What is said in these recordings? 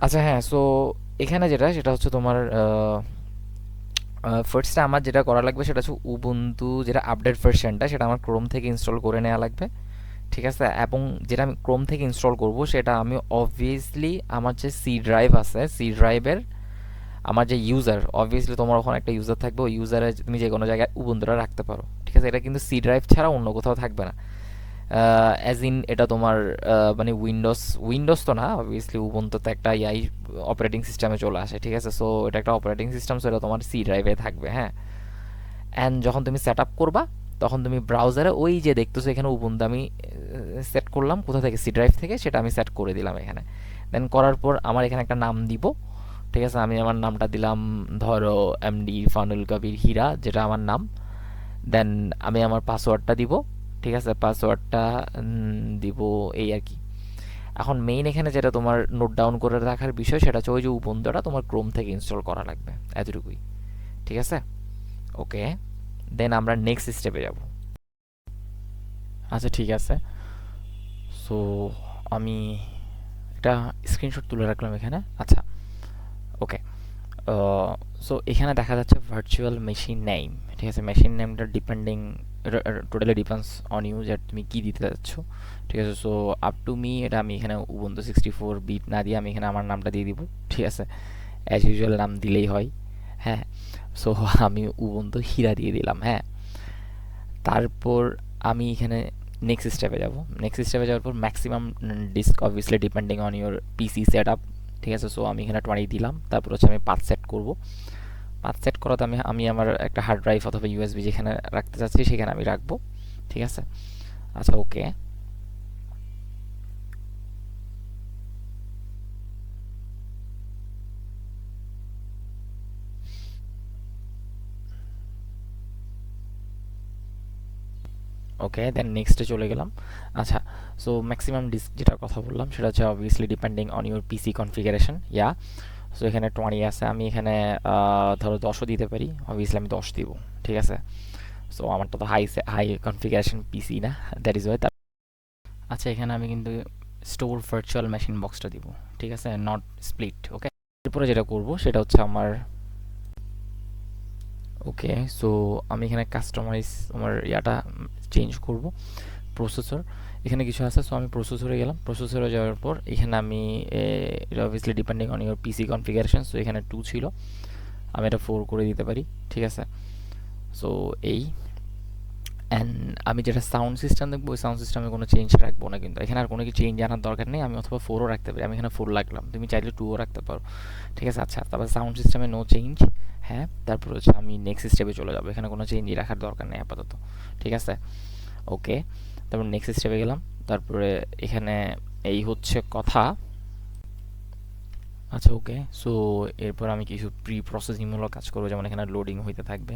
আচ্ছা হ্যাঁ, সো এখানে যেটা সেটা হচ্ছে তোমার ফার্স্টে আমার যেটা করা লাগবে সেটা হচ্ছে উবুন্টু যেটা আপডেট ভার্সনটা সেটা আমার ক্রোম থেকে ইনস্টল করে নেওয়া লাগবে। ঠিক আছে, এবং যেটা আমি ক্রোম থেকে ইনস্টল করব সেটা আমি অবভিয়াসলি আমার যে সি ড্রাইভ আছে, সি ড্রাইভের আমার যে ইউজার, অবভিয়াসলি তোমার ওখানে একটা ইউজার থাকবে, ওই ইউজারে তুমি যে কোনো জায়গায় উবুন্টুটা রাখতে পারো। ঠিক আছে, এটা কিন্তু সি ড্রাইভ ছাড়া অন্য কোথাও থাকবে না। অ্যাজ ইন এটা তোমার মানে উইন্ডোজ, উইন্ডোজ তো না, অবভিয়াসলি উবুন্টু তো একটা ইয়াই অপারেটিং সিস্টেমে চলে আসে। ঠিক আছে, সো এটা একটা অপারেটিং সিস্টেম, সো এটা তোমার সি ড্রাইভে থাকবে। হ্যাঁ, অ্যান্ড যখন তুমি সেট আপ করবা তখন তুমি ব্রাউজারে ওই যে দেখতেছো এখানে উবুন্টু আমি সেট করলাম কোথা থেকে, সি ড্রাইভ থেকে, সেটা আমি সেট করে দিলাম এখানে। দেন করার পর আমার এখানে একটা নাম দিব। ঠিক আছে, আমি আমার নামটা দিলাম ধরো এমডি ফানুল কবির হীরা, যেটা আমার নাম। দেন আমি আমার পাসওয়ার্ডটা দিব। ঠিক আছে, পাসওয়ার্ডটা দিব এই আর কি। এখন মেইন এখানে যেটা তোমার নোট ডাউন করে রাখার বিষয় সেটা হচ্ছে ওই যে উবুন্টুটা তোমার ক্রোম থেকে ইনস্টল করা লাগবে, এতটুকুই। ঠিক আছে, ওকে। দেন আমরা নেক্সট স্টেপে যাব। আচ্ছা ঠিক আছে, সো আমি একটা স্ক্রিনশট তুলে রাখলাম এখানে। আচ্ছা, ওকে। সো এখানে দেখা যাচ্ছে ভার্চুয়াল মেশিন নেম। ঠিক আছে, মেশিন নেমটা depending, totally depends on you যে তুমি কী দিতে যাচ্ছ। ঠিক আছে, সো আপ টু মি এটা আমি এখানে উবুন্টু 64 বিট না দিয়ে আমি এখানে আমার নামটা দিয়ে দিব। ঠিক আছে, অ্যাজ ইউজুয়াল নাম দিলেই হয়। হ্যাঁ, সো আমি উবুন্টু হীরা দিয়ে দিলাম। হ্যাঁ, তারপর আমি এখানে নেক্সট স্টেপে যাব। নেক্সট স্টেপে যাওয়ার পর maximum disk obviously depending on your PC set up. ঠিক আছে, সো আমি এখানে 20 দিলাম। তারপর হচ্ছে আমি পাথ সেট করব। পাথ সেট করাতে আমি আমি আমার একটা হার্ড ড্রাইভ অথবা ইউএসবি যেখানে রাখতে চাচ্ছি সেখানে আমি রাখবো। ঠিক আছে, আচ্ছা ওকে। ওকে, দেন নেক্সটে চলে গেলাম। আচ্ছা, সো ম্যাক্সিমাম ডিস্ক যেটার কথা বললাম সেটা হচ্ছে obviously depending on your PC configuration. Yeah, so এখানে 20 আছে, আমি এখানে ধরো 10ও দিতে পারি। অবভিয়াসলি আমি 10 দিব। ঠিক আছে, সো আমারটা তো হাই হাই কনফিগারেশন পিসি না, দ্যাট ইজ ওয়াই। আচ্ছা, এখানে আমি কিন্তু স্টোর ভার্চুয়াল মেশিন বক্সটা দিব। ঠিক আছে, নট স্প্লিট। ওকে, এরপরে যেটা করব সেটা হচ্ছে আমার, ওকে, সো আমি এখানে কাস্টমাইজ আমার ইয়াটা চেঞ্জ করব। প্রসেসর এখানে কিছু আছে, সো আমি প্রসেসরে গেলাম। প্রসেসরে যাওয়ার পর এখানে আমি এটা obviously depending on your PC configuration, so এখানে 2 ছিল, আমি এটা 4 করে দিতে পারি। ঠিক আছে, সো এই, অ্যান্ড আমি যেটা সাউন্ড সিস্টেম দেখবো ওই সাউন্ড সিস্টেমে কোনো চেঞ্জ রাখবো না, কিন্তু এখানে আর কোনো কিছু চেঞ্জ আনার দরকার নেই। আমি অথবা 4ও রাখতে পারি, আমি এখানে 4 রাখলাম, তুমি চাইলে 2ও রাখতে পারো। ঠিক আছে, আচ্ছা, তারপর সাউন্ড সিস্টেমে নো চেঞ্জ। হ্যাঁ, তারপর হচ্ছে আমি নেক্সট স্টেপে চলে যাবো, এখানে কোনো চেঞ্জই রাখার দরকার নেই আপাতত। ঠিক আছে, ওকে। তারপর নেক্সট স্টেপে গেলাম। তারপরে এখানে এই হচ্ছে কথা। আচ্ছা ওকে, সো এরপর আমি কিছু প্রি প্রসেসিংমূলক কাজ করবো, যেমন এখানে লোডিং হইতে থাকবে।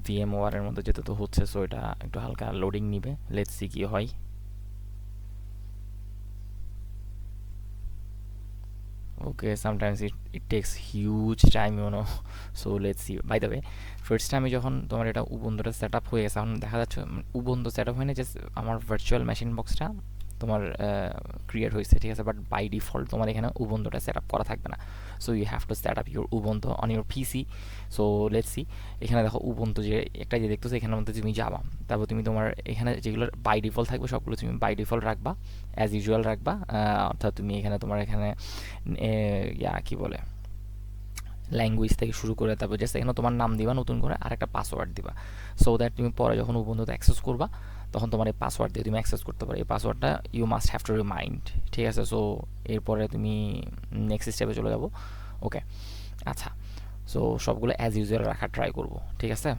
ভিএমওয়ার এর মধ্যে যেহেতু তো হচ্ছে, সো এটা একটু হালকা লোডিং নিবে। লেটস সি কি হয়। Okay, sometimes it takes huge time, you know. So let's see. By the way, first টাইমে যখন তোমার এটা উবুন্টুটা সেট আপ হয়ে গেছে, এখন দেখা যাচ্ছে উবুন্টু সেট আপ হয়নি, জাস্ট আমার ভার্চুয়াল মেশিন বক্সটা তোমার ক্রিয়েট হয়েছে। ঠিক আছে, বাট বাই ডিফল্ট তোমার এখানে উবুন্টুটা সেট আপ করা থাকবে না। So you have to set up your Ubuntu on your PC. So let's see. এখানে দেখো উবুন্টু যে একটা যে দেখতেছো, এখানের মধ্যে তুমি যাবা। তারপর তুমি তোমার এখানে যেগুলো বাই ডিফল্ট থাকবে সবগুলো তুমি বাই ডিফল্ট রাখবা, অ্যাজ ইউজুয়াল রাখবা। অর্থাৎ তুমি এখানে তোমার এখানে ইয়া কি বলে, ল্যাঙ্গুয়েজ থেকে শুরু করে তারপর জাস্ট এখানে তোমার নাম দিবা, নতুন করে আর একটা পাসওয়ার্ড দিবা। সো দ্যাট তুমি পরে যখন উবুন্টুতে অ্যাক্সেস করবা তখন তোমার এই পাসওয়ার্ড দিয়ে তুমি অ্যাক্সেস করতে পারো। এই পাসওয়ার্ডটা you must have to remind. ঠিক আছে, সো এরপরে তুমি নেক্সট স্টেপে চলে যাবো। ওকে, আচ্ছা, সো সবগুলো অ্যাজ ইউজুয়াল রাখার ট্রাই করবো। ঠিক আছে,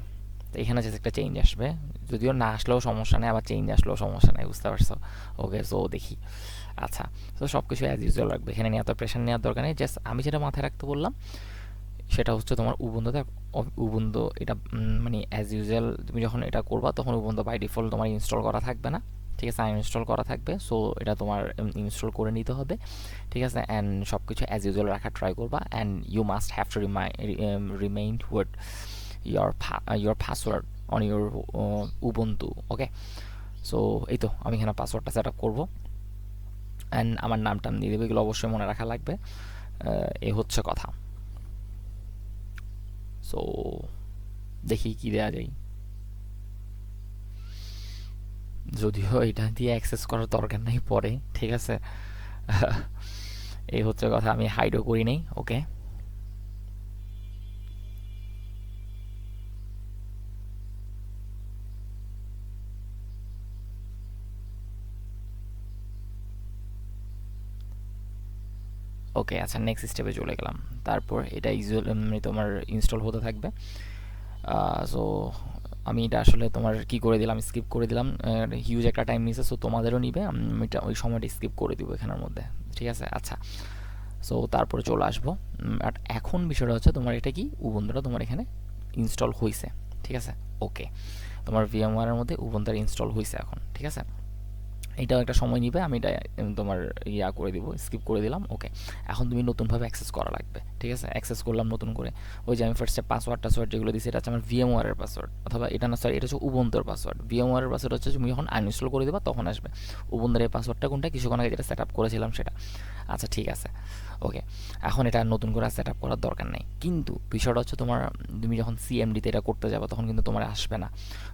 তো এখানে জাস্ট একটা চেঞ্জ আসবে, যদিও না আসলেও সমস্যা নেই, আবার চেঞ্জ আসলেও সমস্যা নেই, বুঝতে পারছো? ওকে, সো দেখি। আচ্ছা, তো সব কিছু অ্যাজ ইউজুয়াল রাখবে, এখানে নিয়ে এত প্রেশার নেওয়ার দরকার নেই। জাস্ট আমি যেটা মাথায় রাখতে বললাম সেটা হচ্ছে তোমার উবুন্টুতে, উবুন্টু এটা মানে অ্যাজ ইউজুয়াল তুমি যখন এটা করবা তখন উবুন্টু বাই ডিফল্ট তোমার ইনস্টল করা থাকবে না। ঠিক আছে, আনইনস্টল করা থাকবে, সো এটা তোমার ইনস্টল করে নিতে হবে। ঠিক আছে, অ্যান্ড সব কিছু অ্যাজ ইউজুয়াল রাখার ট্রাই করবা, and you must have to remind word your password on your Ubuntu. Okay, so এই তো আমি এখানে পাসওয়ার্ডটা সেট আপ করবো, অ্যান্ড আমার নাম টাম দিয়ে দেবো, এগুলো অবশ্যই মনে রাখা লাগবে। এ হচ্ছে কথা। সো দেখি কি দেওয়া যায়, যদিও এটা দিয়ে অ্যাক্সেস করার দরকার নাই পরে, ঠিক আছে। এই হচ্ছে কথা, আমি হাইডও করি নাই। ওকে, ওকে আচ্ছা, নেক্সট স্টেপে চলে গেলাম। তারপর এটা ইউজুয়াল তোমার ইনস্টল হতে থাকবে। সো আমি এটা আসলে তোমার কি করে দিলাম, স্কিপ করে দিলাম, হিউজ একটা টাইম নিছে, সো তোমাদেরও নিবে, আমি এটা ওই সময়টা স্কিপ করে দিব এখানের মধ্যে, ঠিক আছে। আচ্ছা, সো তারপরে চলে আসবো। বাট এখন বিষয়টা হচ্ছে তোমার এটা কি উবুন্তুটা তোমার এখানে ইনস্টল হয়েছে, ঠিক আছে। ওকে, তোমার ভিএমওয়ারের মধ্যে উবুন্তুটা ইনস্টল হয়েছে এখন, ঠিক আছে। এটাও একটা সময় নিবে, আমি এটা তোমার ইয়া করে দিব, স্কিপ করে দিলাম। ওকে, এখন তুমি নতুনভাবে অ্যাক্সেস করা লাগবে, ঠিক আছে। অ্যাক্সেস করলাম নতুন করে, ওই যে আমি ফার্স্টে পাসওয়ার্ড যেগুলো দিচ্ছি এটা হচ্ছে আমার ভিএমওয়ারের পাসওয়ার্ড, অথবা এটা না, সরি, এটা হচ্ছে উবুন্তুর পাসওয়ার্ড। ভিএমওয়ারের পাসওয়ার্ড হচ্ছে তুমি যখন আনইনস্টল করে দেবা তখন আসবে। উবুন্তুর এই পাসওয়ার্ডটা কোনটা, কিছুক্ষণ আগে যেটা সেট আপ করেছিলাম সেটা। আচ্ছা ঠিক আছে, ওকে। এখন এটা নতুন করে সেট আপ করার দরকার নেই, কিন্তু বিষয়টা হচ্ছে তোমার, তুমি যখন সিএমডিতে এটা করতে যাবে তখন কিন্তু তোমার আসবে না।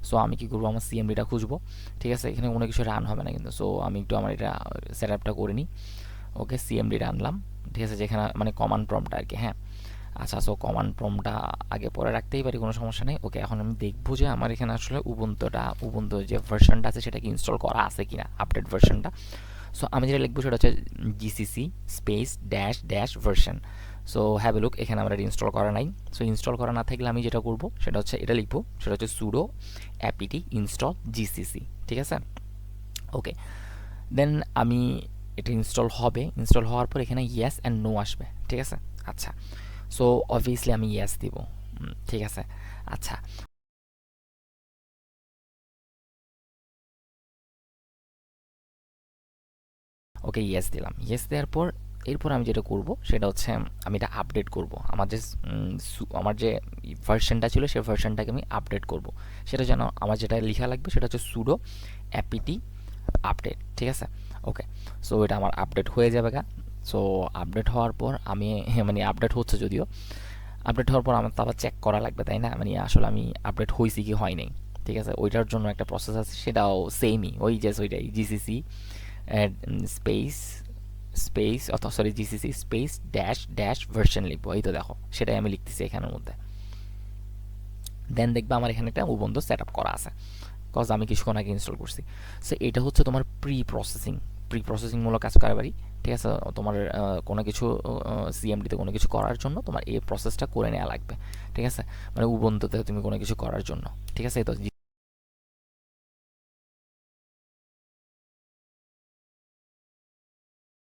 সো আমি কি করবো, আমার সিএমডিটা খুঁজবো, ঠিক আছে। এখানে কোনো কিছু রান হবে না কিন্তু। সো আমি একটু আমার এটা সেট আপটা করে নিই। ওকে, সিএমডিটা আনলাম, ঠিক আছে, যেখানে মানে কমান্ড প্রম্পটটা আর কি, হ্যাঁ। আচ্ছা, সো কমান্ড প্রম্পটটা আগে পরে রাখতেই পারি, কোনো সমস্যা নেই। ওকে, এখন আমি দেখবো যে আমার এখানে আসলে উবুন্টু যে ভার্সনটা আছে সেটা কি ইনস্টল করা আছে কিনা, আপডেট ভার্সনটা। সো আমি যেটা লিখবো সেটা হচ্ছে GCC space dash dash version. So have a look, এখানে আমার এটা ইনস্টল করা নাই। সো ইনস্টল করা না থাকলে আমি যেটা করবো সেটা হচ্ছে এটা লিখবো, সেটা হচ্ছে সুডো অ্যাপিটি ইনস্টল জিসিসি, ঠিক আছে। ওকে, দেন আমি এটা ইনস্টল হবে, ইনস্টল হওয়ার পর এখানে ইয়েস অ্যান্ড নো আসবে, ঠিক আছে। আচ্ছা, সো অবভিয়াসলি আমি ইয়েস দিব, ঠিক আছে। আচ্ছা, ওকে ইয়েস দিলাম। ইয়েস দেওয়ার পর এরপর আমি যেটা করব সেটা হচ্ছে আমি এটা আপডেট করব, আমার যে ভার্সনটা ছিল সেই ভার্সনটাকে আমি আপডেট করব। সেটা যেন আমার যেটা লেখা লাগবে সেটা হচ্ছে সুডো অ্যাপিটি আপডেট, ঠিক আছে। ওকে, সো এটা আমার আপডেট হয়ে যাবে গা। সো আপডেট হওয়ার পর আমি মানে আপডেট হচ্ছে যদিও, আপডেট হওয়ার পর আমার তো আবার চেক করা লাগবে, তাই না, মানে আসলে আমি আপডেট হয়েছি কি হয় নাই, ঠিক আছে। ওইটার জন্য একটা প্রসেস আছে, সেটাও সেমই, ওই যে ওইটাই জিসিসি স্পেস স্পেস অথবা sorry GCC space dash dash version লিখবো, এই তো দেখো সেটাই আমি লিখতেছি এখানের মধ্যে। দেন দেখবা আমার এখানে একটা উবুন্টু সেট আপ করা আছে, কজ আমি কিছুক্ষণ আগে ইনস্টল করছি। সো এটা হচ্ছে তোমার প্রি প্রসেসিংমূলক কাজ করাবারই, ঠিক আছে। তোমার কোনো কিছু সিএমডিতে কোনো কিছু করার জন্য তোমার এই প্রসেসটা করে নেওয়া লাগবে, ঠিক আছে। মানে উবুন্টুতে তুমি কোনো কিছু করার জন্য, ঠিক আছে। তো